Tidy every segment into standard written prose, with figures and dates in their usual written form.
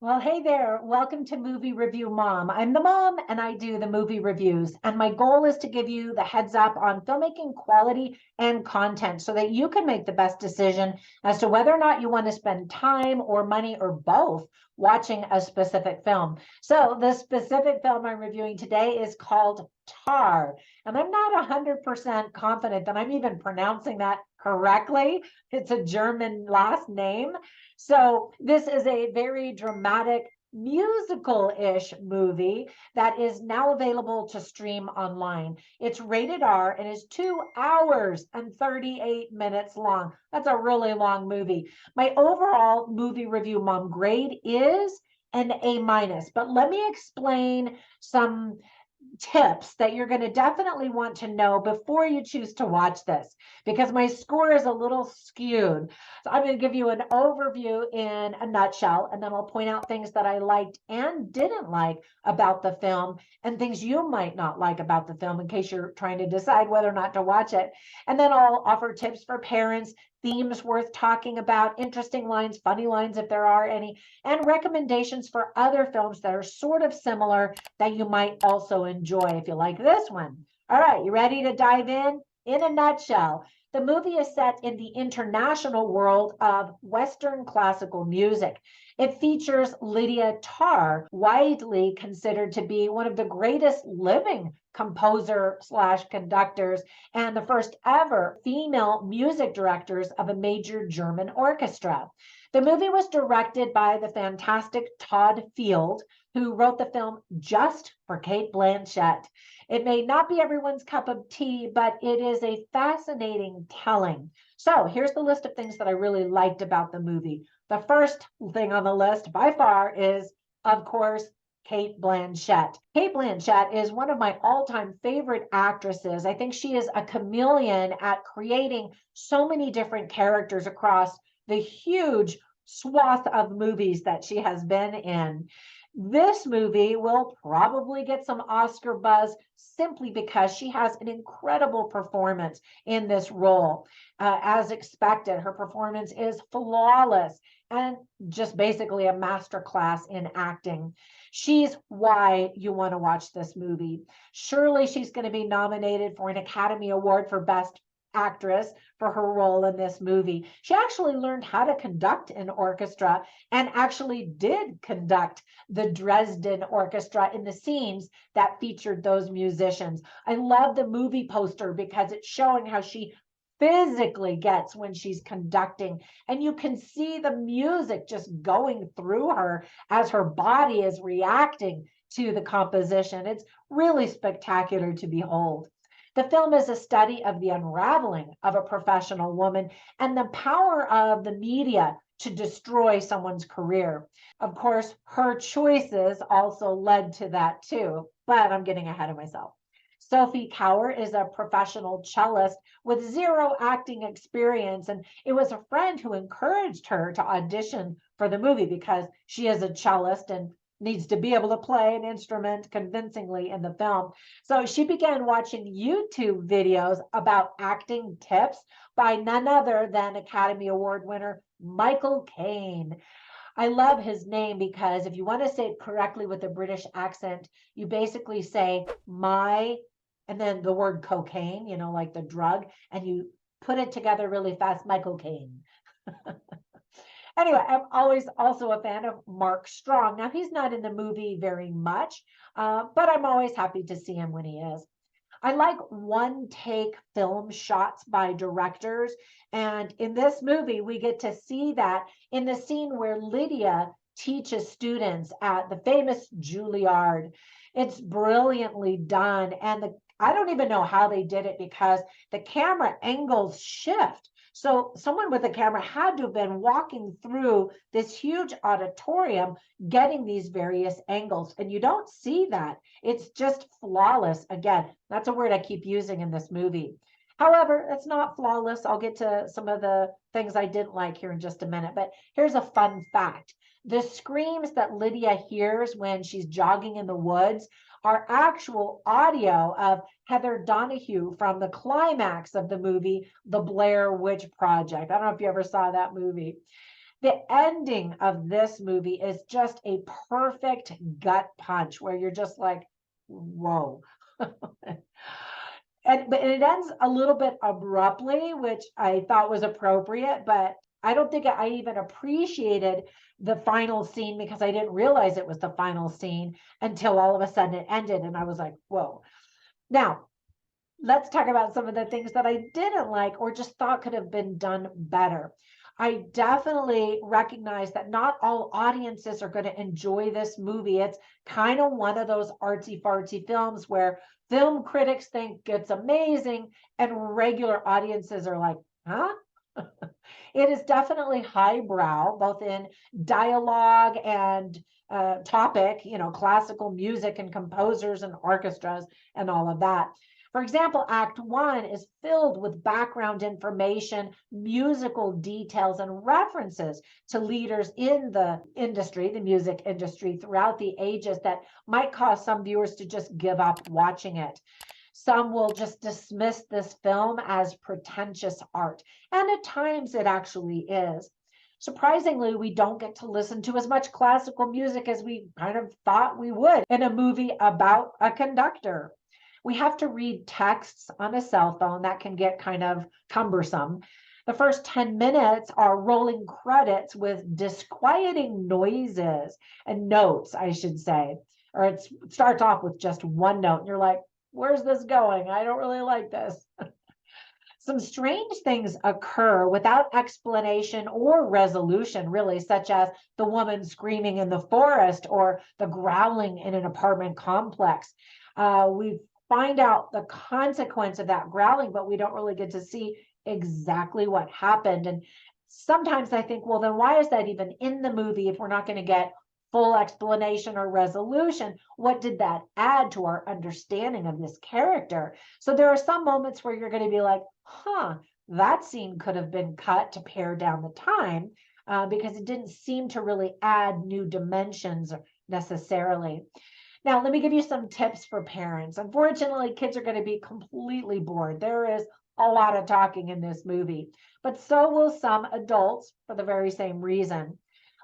Well, hey there. Welcome to Movie Review Mom. I'm the mom and I do the movie reviews. And my goal is to give you the heads up on filmmaking quality and content so that you can make the best decision as to whether or not you want to spend time or money or both watching a specific film. So, the specific film I'm reviewing today is called Tar. And I'm not 100% confident that I'm even pronouncing that correctly. It's a German last name. So this is a very dramatic musical-ish movie that is now available to stream online. It's rated R and is 2 hours and 38 minutes long. That's a really long movie. My overall movie review mom grade is an A minus, but let me explain some tips that you're going to definitely want to know before you choose to watch this because my score is a little skewed. So I'm going to give you an overview in a nutshell, and then I'll point out things that I liked and didn't like about the film and things you might not like about the film in case you're trying to decide whether or not to watch it. And then I'll offer tips for parents, themes worth talking about, interesting lines, funny lines if there are any, and recommendations for other films that are sort of similar that you might also enjoy if you like this one. All right, you ready to dive in? In a nutshell, the movie is set in the international world of Western classical music. It features Lydia Tarr, widely considered to be one of the greatest living composer slash conductors and the first ever female music directors of a major German orchestra. The movie was directed by the fantastic Todd Field, who wrote the film just for Cate Blanchett. It may not be everyone's cup of tea, but it is a fascinating telling. So here's the list of things that I really liked about the movie. The first thing on the list by far is, of course, Cate Blanchett. Cate Blanchett is one of my all-time favorite actresses. I think she is a chameleon at creating so many different characters across the huge swath of movies that she has been in. This movie will probably get some Oscar buzz simply because she has an incredible performance in this role. As expected, her performance is flawless and just basically a masterclass in acting. She's why you want to watch this movie. Surely she's going to be nominated for an Academy Award for Best Actress for her role in this movie. She actually learned how to conduct an orchestra and actually did conduct the Dresden Orchestra in the scenes that featured those musicians. I love the movie poster because it's showing how she physically gets when she's conducting, and you can see the music just going through her as her body is reacting to the composition. It's really spectacular to behold. The film is a study of the unraveling of a professional woman and the power of the media to destroy someone's career. Of course, her choices also led to that too, but I'm getting ahead of myself. Sophie Kauer is a professional cellist with zero acting experience, and it was a friend who encouraged her to audition for the movie because she is a cellist and needs to be able to play an instrument convincingly in the film. So she began watching YouTube videos about acting tips by none other than Academy Award winner Michael Caine. I love his name because if you want to say it correctly with a British accent, you basically say my, and then the word cocaine, like the drug, and you put it together really fast, Michael Caine. Anyway, I'm always also a fan of Mark Strong. Now, he's not in the movie very much, but I'm always happy to see him when he is. I like one take film shots by directors. And in this movie, we get to see that in the scene where Lydia teaches students at the famous Juilliard. It's brilliantly done. And I don't even know how they did it because the camera angles shift. So someone with a camera had to have been walking through this huge auditorium, getting these various angles. And you don't see that. It's just flawless. Again, that's a word I keep using in this movie. However, it's not flawless. I'll get to some of the things I didn't like here in just a minute. But here's a fun fact. The screams that Lydia hears when she's jogging in the woods are actual audio of Heather Donahue from the climax of the movie, The Blair Witch Project. I don't know if you ever saw that movie. The ending of this movie is just a perfect gut punch where you're just like, whoa. But it ends a little bit abruptly, which I thought was appropriate, but I don't think I even appreciated the final scene because I didn't realize it was the final scene until all of a sudden it ended. And I was like, whoa. Now, let's talk about some of the things that I didn't like or just thought could have been done better. I definitely recognize that not all audiences are going to enjoy this movie. It's kind of one of those artsy fartsy films where film critics think it's amazing and regular audiences are like, huh? It is definitely highbrow, both in dialogue and topic, classical music and composers and orchestras and all of that. For example, Act 1 is filled with background information, musical details, and references to leaders in the industry, the music industry, throughout the ages that might cause some viewers to just give up watching it. Some will just dismiss this film as pretentious art, and at times it actually is. Surprisingly, we don't get to listen to as much classical music as we kind of thought we would in a movie about a conductor. We have to read texts on a cell phone. That can get kind of cumbersome. The first 10 minutes are rolling credits with disquieting noises and notes, I should say. Or it starts off with just one note, and you're like, where's this going? I don't really like this. Some strange things occur without explanation or resolution, really, such as the woman screaming in the forest or the growling in an apartment complex. We find out the consequence of that growling, but we don't really get to see exactly what happened. And sometimes I think, well, then why is that even in the movie if we're not going to get full explanation or resolution? What did that add to our understanding of this character? So there are some moments where you're going to be like, that scene could have been cut to pare down the time because it didn't seem to really add new dimensions necessarily. Now, let me give you some tips for parents. Unfortunately, kids are going to be completely bored. There is a lot of talking in this movie, but so will some adults for the very same reason.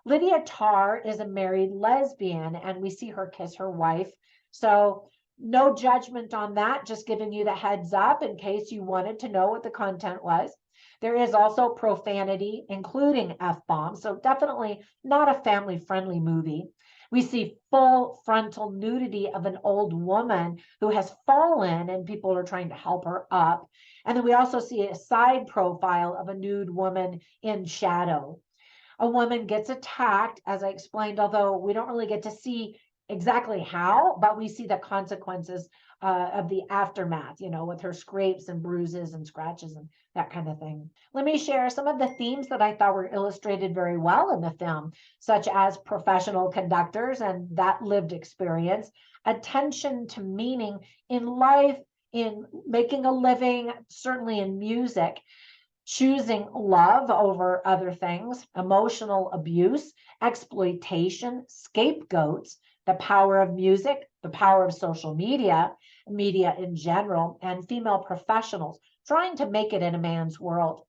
Lydia Tarr is a married lesbian, and we see her kiss her wife. So no judgment on that, just giving you the heads up in case you wanted to know what the content was. There is also profanity, including F-bombs, so definitely not a family-friendly movie. We see full frontal nudity of an old woman who has fallen and people are trying to help her up. And then we also see a side profile of a nude woman in shadow. A woman gets attacked, as I explained, although we don't really get to see exactly how, but we see the consequences of the aftermath, with her scrapes and bruises and scratches and that kind of thing. Let me share some of the themes that I thought were illustrated very well in the film, such as professional conductors and that lived experience, attention to meaning in life, in making a living, certainly in music, choosing love over other things, emotional abuse, exploitation, scapegoats, the power of music, the power of social media, media in general, and female professionals trying to make it in a man's world.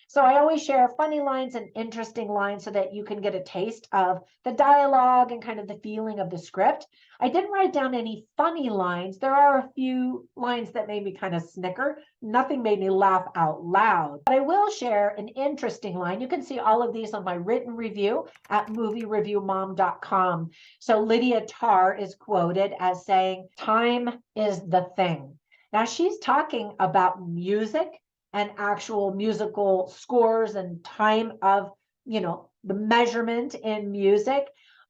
So I always share funny lines and interesting lines so that you can get a taste of the dialogue and kind of the feeling of the script. I didn't write down any funny lines. There are a few lines that made me kind of snicker. Nothing made me laugh out loud. But I will share an interesting line. You can see all of these on my written review at moviereviewmom.com. So Lydia Tarr is quoted as saying, "Time is the thing." Now she's talking about music and actual musical scores and time of, the measurement in music,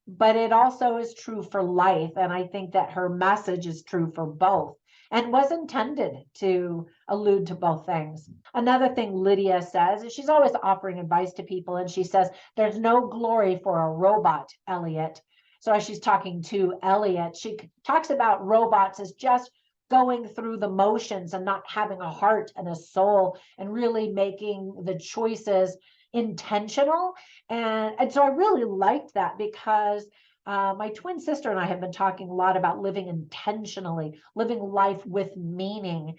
but it also is true for life. And I think that her message is true for both and was intended to allude to both things. Another thing Lydia says is she's always offering advice to people. And she says, there's no glory for a robot, Elliot. So as she's talking to Elliot, she talks about robots as just going through the motions and not having a heart and a soul and really making the choices intentional. And so I really liked that because my twin sister and I have been talking a lot about living intentionally, living life with meaning.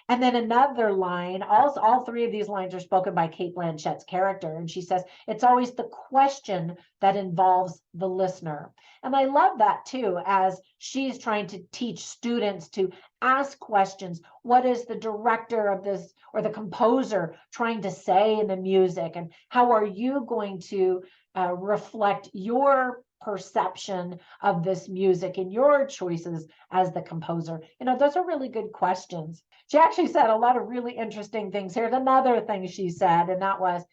And then another line, also, all three of these lines are spoken by Cate Blanchett's character. And she says, it's always the question that involves the listener. And I love that too, as she's trying to teach students to ask questions. What is the director of this or the composer trying to say in the music? And how are you going to reflect your perception of this music and your choices as the composer? Those are really good questions. She actually said a lot of really interesting things. Here's another thing she said, and that was,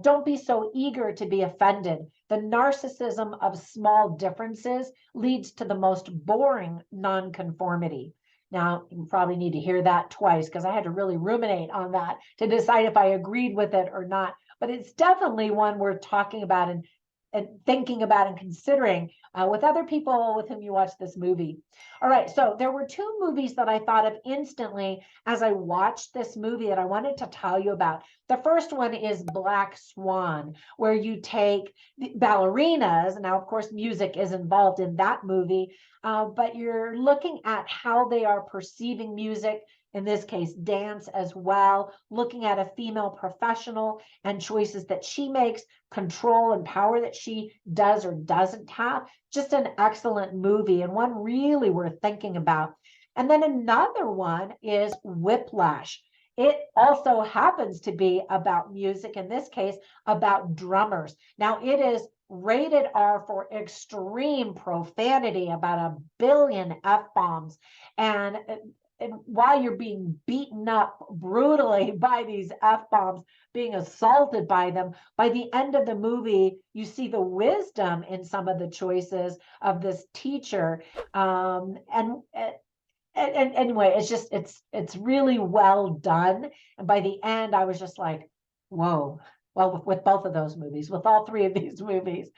don't be so eager to be offended. The narcissism of small differences leads to the most boring nonconformity. Now, you probably need to hear that twice because I had to really ruminate on that to decide if I agreed with it or not. But it's definitely one worth talking about and thinking about and considering with other people with whom you watch this movie. All right, so there were two movies that I thought of instantly as I watched this movie that I wanted to tell you about. The first one is Black Swan, where you take ballerinas. Now, of course, music is involved in that movie, but you're looking at how they are perceiving music, in this case, dance as well, looking at a female professional and choices that she makes, control and power that she does or doesn't have. Just an excellent movie and one really worth thinking about. And then another one is Whiplash. It also happens to be about music, in this case, about drummers. Now, it is rated R for extreme profanity, about 1 billion F-bombs. And while you're being beaten up brutally by these F-bombs, being assaulted by them, by the end of the movie, you see the wisdom in some of the choices of this teacher. And anyway, it's really well done. And by the end, I was just like, whoa. Well, with both of those movies, with all three of these movies.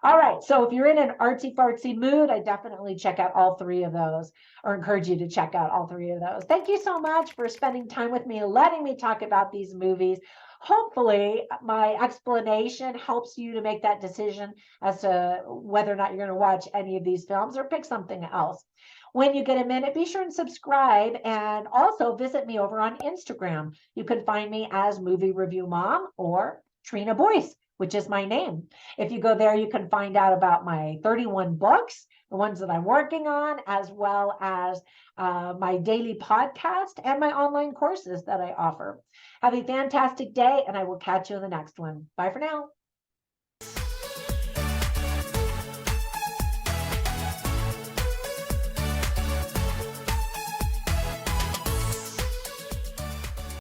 All right, so if you're in an artsy fartsy mood, I definitely check out all three of those, or encourage you to check out all three of those. Thank you so much for spending time with me, letting me talk about these movies. Hopefully, my explanation helps you to make that decision as to whether or not you're going to watch any of these films or pick something else. When you get a minute, be sure and subscribe, and also visit me over on Instagram. You can find me as Movie Review Mom or Trina Boice, which is my name. If you go there, you can find out about my 31 books, the ones that I'm working on, as well as my daily podcast and my online courses that I offer. Have a fantastic day, and I will catch you in the next one. Bye for now.